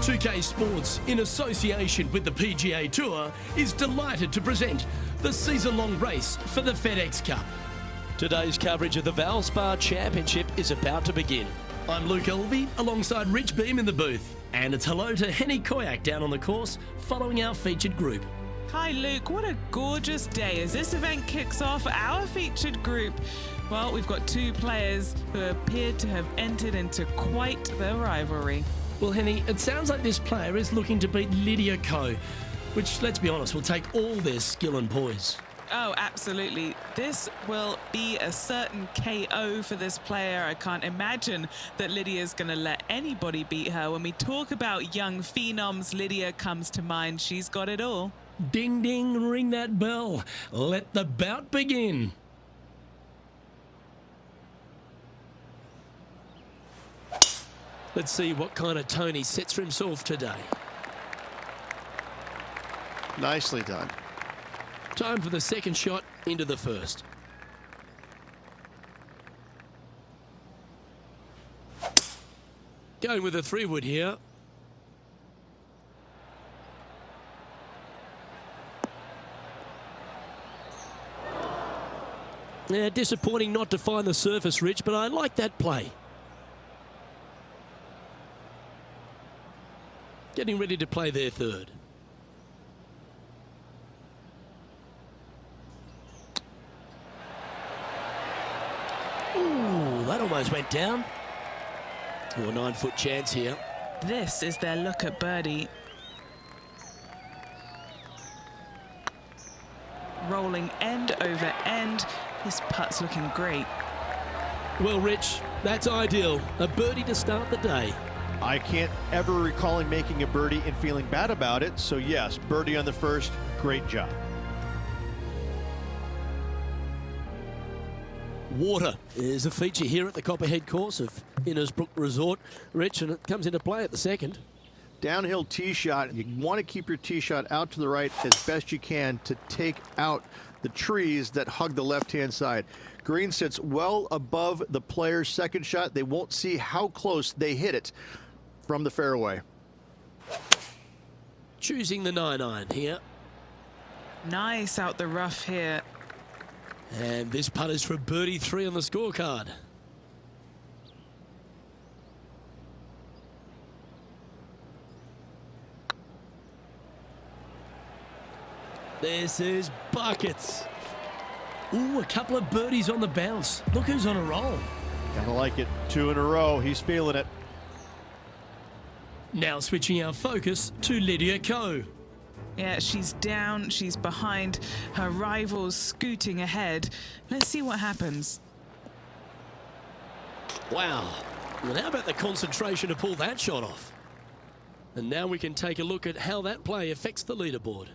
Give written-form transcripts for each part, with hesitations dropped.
2K Sports, in association with the PGA Tour, is delighted to present the season-long race for the FedEx Cup. Today's coverage of the Valspar Championship is about to begin. I'm Luke Elvey, alongside Rich Beam in the booth. And it's hello to Henny Koyak down on the course, following our featured group. Hi Luke, what a gorgeous day as this event kicks off our featured group. Well, we've got two players who appear to have entered into quite the rivalry. Well, Henny, it sounds like this player is looking to beat Lydia Ko, which, let's be honest, will take all their skill and poise. Oh, absolutely. This will be a certain KO for this player. I can't imagine that Lydia's going to let anybody beat her. When we talk about young phenoms, Lydia comes to mind. She's got it all. Ding, ding, ring that bell. Let the bout begin. Let's see what kind of tone he sets for himself today. Nicely done. Time for the second shot into the first. Going with a 3-wood here. Yeah, disappointing not to find the surface, Rich, but I like that play. Getting ready to play their third. Ooh, that almost went down. Oh, a 9-foot chance here. This is their look at birdie. Rolling end over end. This putt's looking great. Well, Rich, that's ideal. A birdie to start the day. I can't ever recall him making a birdie and feeling bad about it. So yes, birdie on the first, great job. Water is a feature here at the Copperhead course of Innisbrook Resort, Rich, and it comes into play at the second. Downhill tee shot. You want to keep your tee shot out to the right as best you can to take out the trees that hug the left-hand side. Green sits well above the player's second shot. They won't see how close they hit it from the fairway. Choosing the 9-iron here. Nice out the rough here. And this putt is for birdie 3 on the scorecard. This is buckets. Ooh, a couple of birdies on the bounce. Look who's on a roll. Gotta like it. 2 in a row. He's feeling it. Now switching our focus to Lydia Ko. Yeah, she's down, she's behind, her rivals scooting ahead. Let's see what happens. Wow. Well, how about the concentration to pull that shot off? And now we can take a look at how that play affects the leaderboard.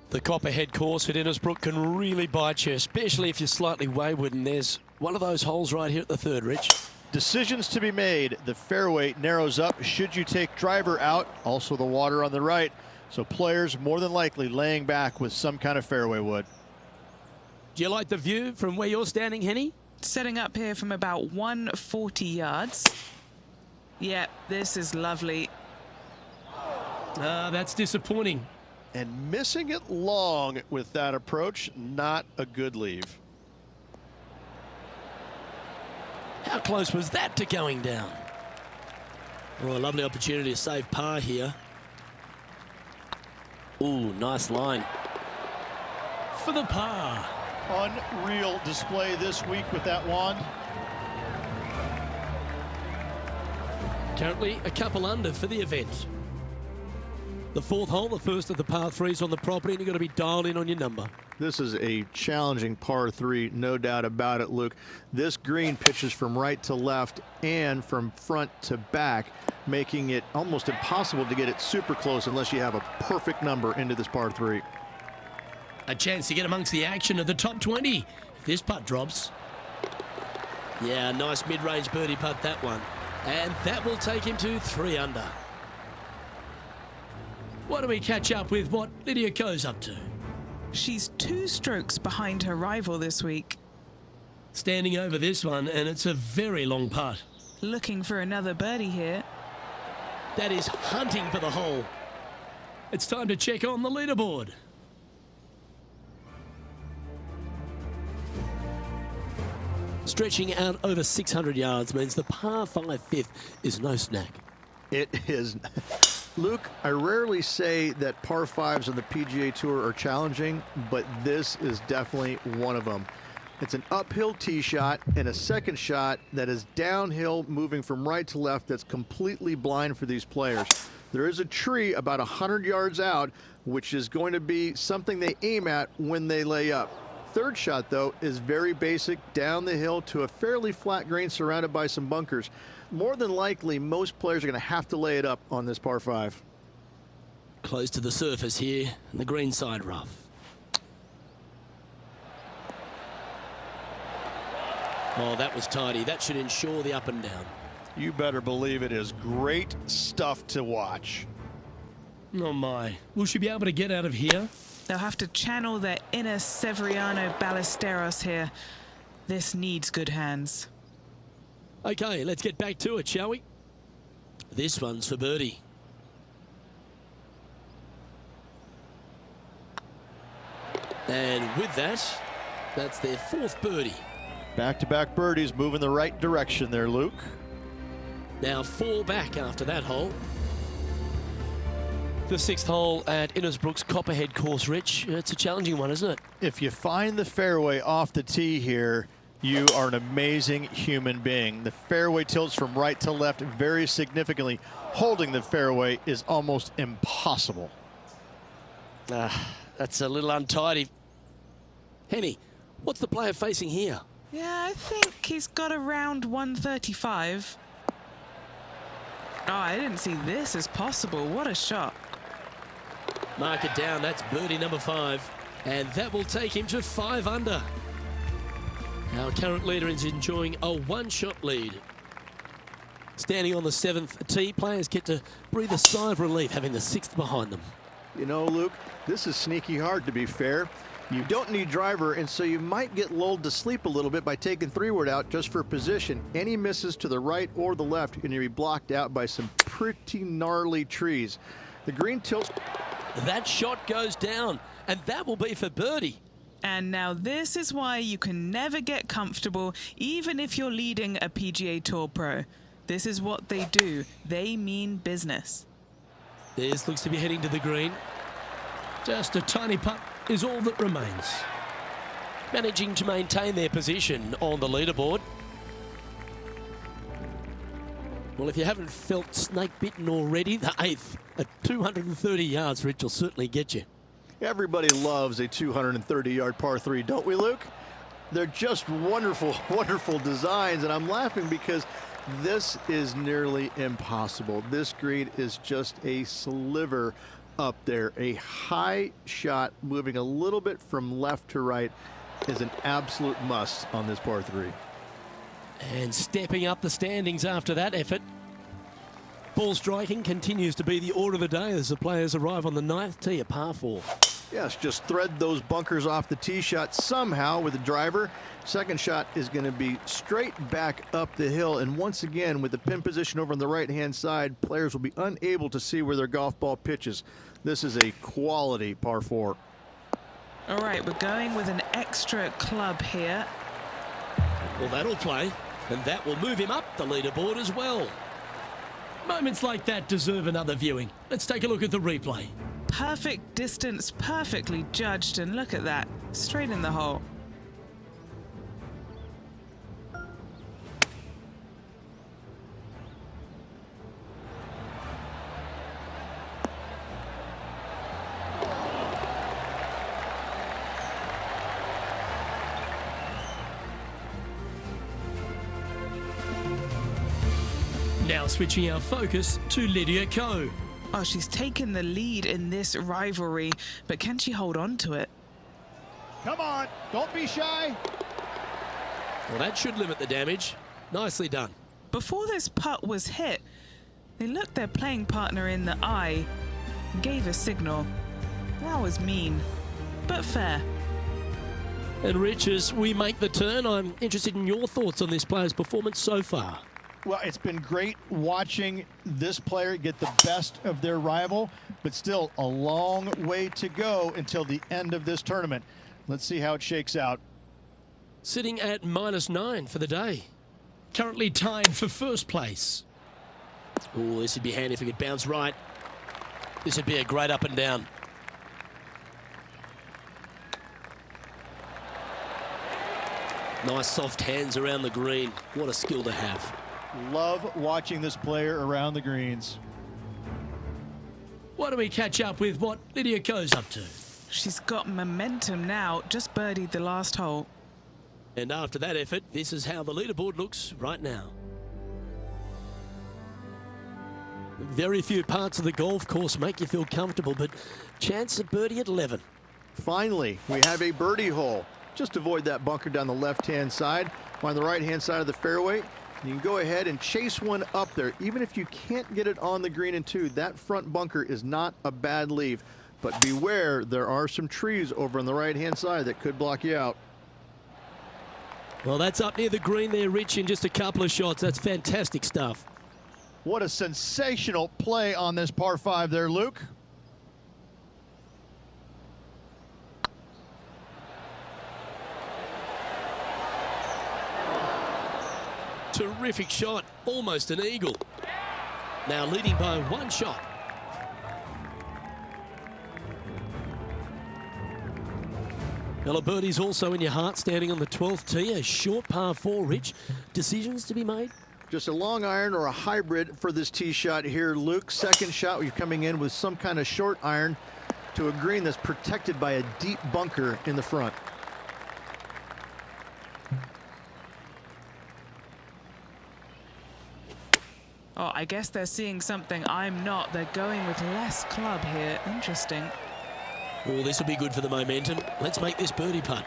The Copperhead course at Innisbrook can really bite you, especially if you're slightly wayward, and there's one of those holes right here at the third, Rich. Decisions to be made. The fairway narrows up. Should you take driver out? Also the water on the right. So players more than likely laying back with some kind of fairway wood. Do you like the view from where you're standing, Henny? Setting up here from about 140 yards. Yeah, this is lovely. That's disappointing. And missing it long with that approach, not a good leave. How close was that to going down? Oh, a lovely opportunity to save par here. Ooh, nice line. For the par. Unreal display this week with that wand. Currently a couple under for the event. The fourth hole, the first of the par 3s on the property, and you've got to be dialed in on your number. This is a challenging par 3, no doubt about it, Luke. This green pitches from right to left and from front to back, making it almost impossible to get it super close unless you have a perfect number into this par 3. A chance to get amongst the action of the top 20 if this putt drops. Yeah, nice mid-range birdie putt, that one. And that will take him to 3 under. Why don't we catch up with what Lydia Ko's up to? She's 2 strokes behind her rival this week. Standing over this one, and it's a very long putt. Looking for another birdie here. That is hunting for the hole. It's time to check on the leaderboard. Stretching out over 600 yards means the par 5 fifth is no snack. It is. Luke, I rarely say that par 5s on the PGA Tour are challenging, but this is definitely one of them. It's an uphill tee shot and a second shot that is downhill, moving from right to left, that's completely blind for these players. There is a tree about 100 yards out, which is going to be something they aim at when they lay up. Third shot, though, is very basic, down the hill to a fairly flat green surrounded by some bunkers. More than likely, most players are going to have to lay it up on this par 5. Close to the surface here, and the green side rough. Oh, that was tidy. That should ensure the up and down. You better believe it is great stuff to watch. Oh my. Will she be able to get out of here? They'll have to channel their inner Severiano Ballesteros here. This needs good hands. Okay, let's get back to it, shall we? This one's for birdie. And with that, that's their 4th birdie. Back-to-back birdies, moving the right direction there, Luke. Now 4 back after that hole. The 6th hole at Innisbrook's Copperhead course, Rich. It's a challenging one, isn't it? If you find the fairway off the tee here, you are an amazing human being. The fairway tilts from right to left very significantly. Holding the fairway is almost impossible. That's a little untidy. Henny, what's the player facing here? Yeah, I think he's got around 135. Oh, I didn't see this as possible. What a shot. Mark it down. That's birdie number 5. And that will take him to 5 under. Our current leader is enjoying a 1-shot lead. Standing on the 7th tee, players get to breathe a sigh of relief having the 6th behind them. You know, Luke, this is sneaky hard, to be fair. You don't need driver, and so you might get lulled to sleep a little bit by taking 3-wood out just for position. Any misses to the right or the left, you're going to be blocked out by some pretty gnarly trees. The green tilts. That shot goes down, and that will be for birdie. And now this is why you can never get comfortable, even if you're leading a PGA Tour pro. This is what they do. They mean business. This looks to be heading to the green. Just a tiny putt is all that remains. Managing to maintain their position on the leaderboard. Well, if you haven't felt snake bitten already, the 8th at 230 yards, Rich, will certainly get you. Everybody loves a 230-yard par 3, don't we, Luke? They're just wonderful, wonderful designs, and I'm laughing because this is nearly impossible. This green is just a sliver up there. A high shot moving a little bit from left to right is an absolute must on this par 3. And stepping up the standings after that effort. Ball striking continues to be the order of the day as the players arrive on the 9th tee, a par 4. Yes, just thread those bunkers off the tee shot somehow with the driver. Second shot is going to be straight back up the hill. And once again, with the pin position over on the right-hand side, players will be unable to see where their golf ball pitches. This is a quality par 4. All right, we're going with an extra club here. Well, that'll play, and that will move him up the leaderboard as well. Moments like that deserve another viewing. Let's take a look at the replay. Perfect distance, perfectly judged, and look at that, straight in the hole. Now switching our focus to Lydia Ko. Oh, she's taken the lead in this rivalry, but can she hold on to it? Come on, don't be shy. Well, that should limit the damage. Nicely done. Before this putt was hit, they looked their playing partner in the eye and gave a signal. That was mean, but fair. And Rich, as we make the turn, I'm interested in your thoughts on this player's performance so far. Well, it's been great watching this player get the best of their rival, but still a long way to go until the end of this tournament. Let's see how it shakes out. Sitting at -9 for the day. Currently tied for first place. Oh, this would be handy if it could bounce right. This would be a great up and down. Nice soft hands around the green. What a skill to have. Love watching this player around the greens. Why don't we catch up with what Lydia Ko's up to? She's got momentum now, just birdied the last hole. And after that effort, this is how the leaderboard looks right now. Very few parts of the golf course make you feel comfortable, but chance of birdie at 11. Finally, we have a birdie hole. Just avoid that bunker down the left-hand side. Find the right-hand side of the fairway. You can go ahead and chase one up there. Even if you can't get it on the green in two, that front bunker is not a bad leave. But beware, there are some trees over on the right-hand side that could block you out. Well, that's up near the green there, Rich, in just a couple of shots. That's fantastic stuff. What a sensational play on this par 5 there, Luke. Terrific shot, almost an eagle. Now leading by one shot. Well, birdie's also in your heart, standing on the 12th tee, a short par 4, Rich. Decisions to be made? Just a long iron or a hybrid for this tee shot here, Luke. Second shot, you're coming in with some kind of short iron to a green that's protected by a deep bunker in the front. Oh, I guess they're seeing something I'm not. They're going with less club here. Interesting. Oh, this will be good for the momentum. Let's make this birdie putt.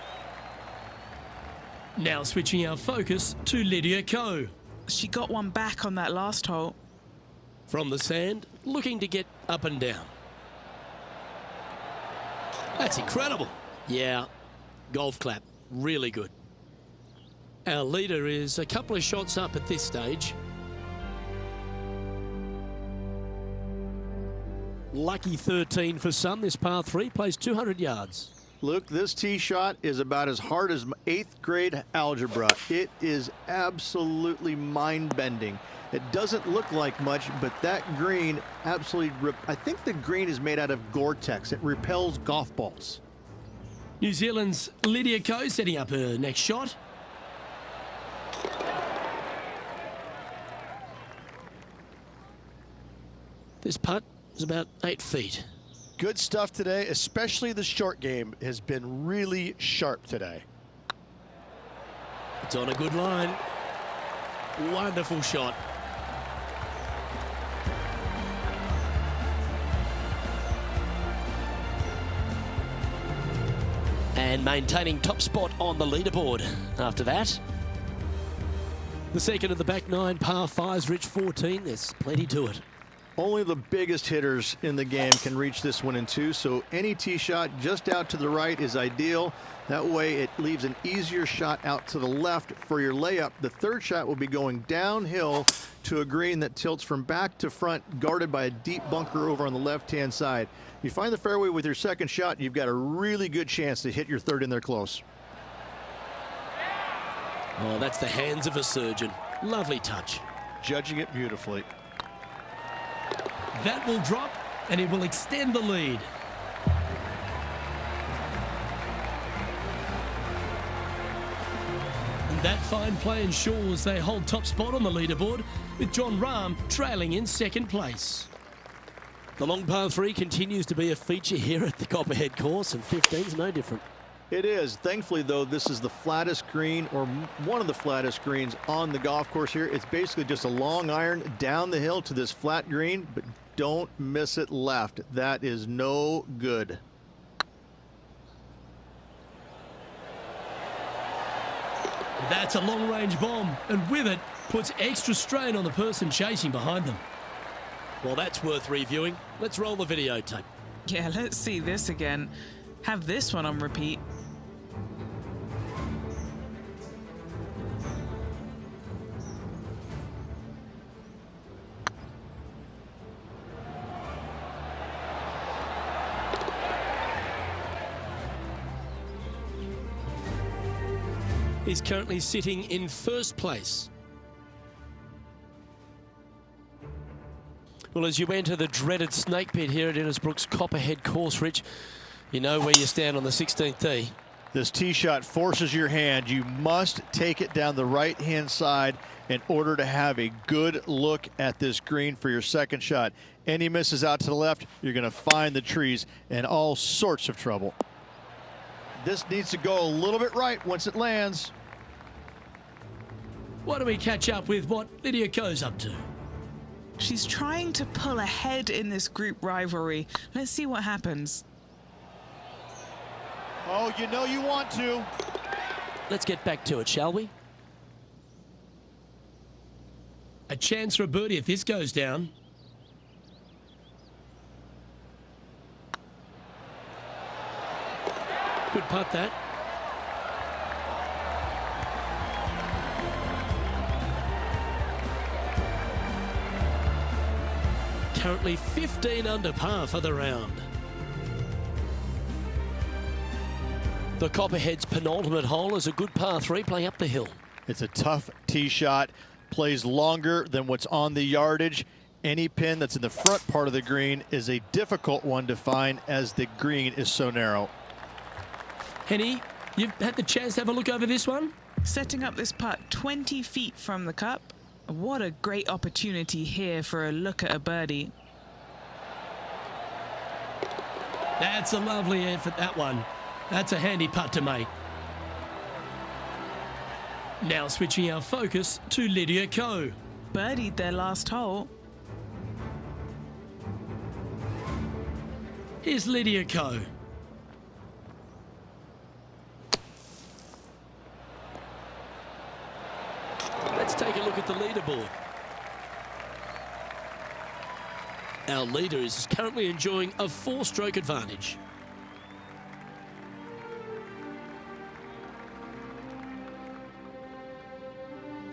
Now switching our focus to Lydia Ko. She got one back on that last hole. From the sand, looking to get up and down. That's incredible. Yeah, golf clap. Really good. Our leader is a couple of shots up at this stage. Lucky 13 for some. This par 3 plays 200 yards. Luke, this tee shot is about as hard as 8th grade algebra. It is absolutely mind-bending. It doesn't look like much, but that green absolutely... I think the green is made out of Gore-Tex. It repels golf balls. New Zealand's Lydia Ko setting up her next shot. This putt is about 8 feet. Good stuff today, especially the short game has been really sharp today. It's on a good line. Wonderful shot. And maintaining top spot on the leaderboard after that. The second of the back 9 par 5s, Rich 14. There's plenty to it. Only the biggest hitters in the game can reach this one in 2, so any tee shot just out to the right is ideal. That way it leaves an easier shot out to the left for your layup. The third shot will be going downhill to a green that tilts from back to front, guarded by a deep bunker over on the left-hand side. You find the fairway with your second shot, you've got a really good chance to hit your third in there close. Oh, that's the hands of a surgeon. Lovely touch. Judging it beautifully. That will drop, and it will extend the lead. And that fine play ensures they hold top spot on the leaderboard, with John Rahm trailing in second place. The long par 3 continues to be a feature here at the Copperhead course, and 15's no different. It is. Thankfully, though, this is the flattest green, or one of the flattest greens on the golf course here. It's basically just a long iron down the hill to this flat green, but don't miss it left. That is no good. That's a long-range bomb, and with it, puts extra strain on the person chasing behind them. Well, that's worth reviewing. Let's roll the videotape. Yeah, let's see this again. Have this one on repeat. is currently sitting in first place. Well, as you enter the dreaded snake pit here at Innisbrook's Copperhead course, Rich, you know where you stand on the 16th tee. This tee shot forces your hand. You must take it down the right-hand side in order to have a good look at this green for your second shot. Any misses out to the left, you're going to find the trees in all sorts of trouble. This needs to go a little bit right once it lands. Why don't we catch up with what Lydia Ko's up to? She's trying to pull ahead in this group rivalry. Let's see what happens. Oh, you know you want to. Let's get back to it, shall we? A chance for a birdie if this goes down. Good putt, that. Currently 15 under par for the round. The Copperhead's penultimate hole is a good par 3 playing up the hill. It's a tough tee shot, plays longer than what's on the yardage. Any pin that's in the front part of the green is a difficult one to find as the green is so narrow. Henny, you've had the chance to have a look over this one? Setting up this putt 20 feet from the cup. What a great opportunity here for a look at a birdie. That's a lovely effort, that one. That's a handy putt to make. Now switching our focus to Lydia Ko. Birdied their last hole. Here's Lydia Ko. Let's take a look at the leaderboard. Our leader is currently enjoying a 4-stroke advantage.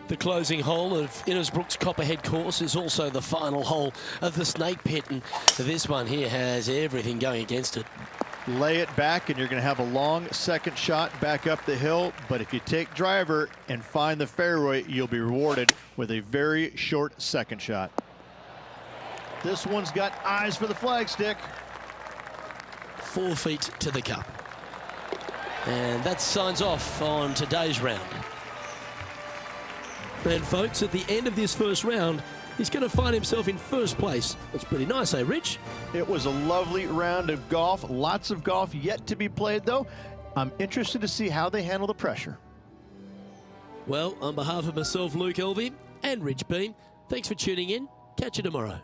The closing hole of Innisbrook's Copperhead course is also the final hole of the snake pit, and this one here has everything going against it. Lay it back and you're going to have a long second shot back up the hill, but if you take driver and find the fairway, you'll be rewarded with a very short second shot. This one's got eyes for the flagstick. 4 feet to the cup. And that signs off on today's round. And folks, at the end of this first round, he's going to find himself in first place. That's pretty nice, eh, Rich? It was a lovely round of golf. Lots of golf yet to be played, though. I'm interested to see how they handle the pressure. Well, on behalf of myself, Luke Elvey, and Rich Beam, thanks for tuning in. Catch you tomorrow.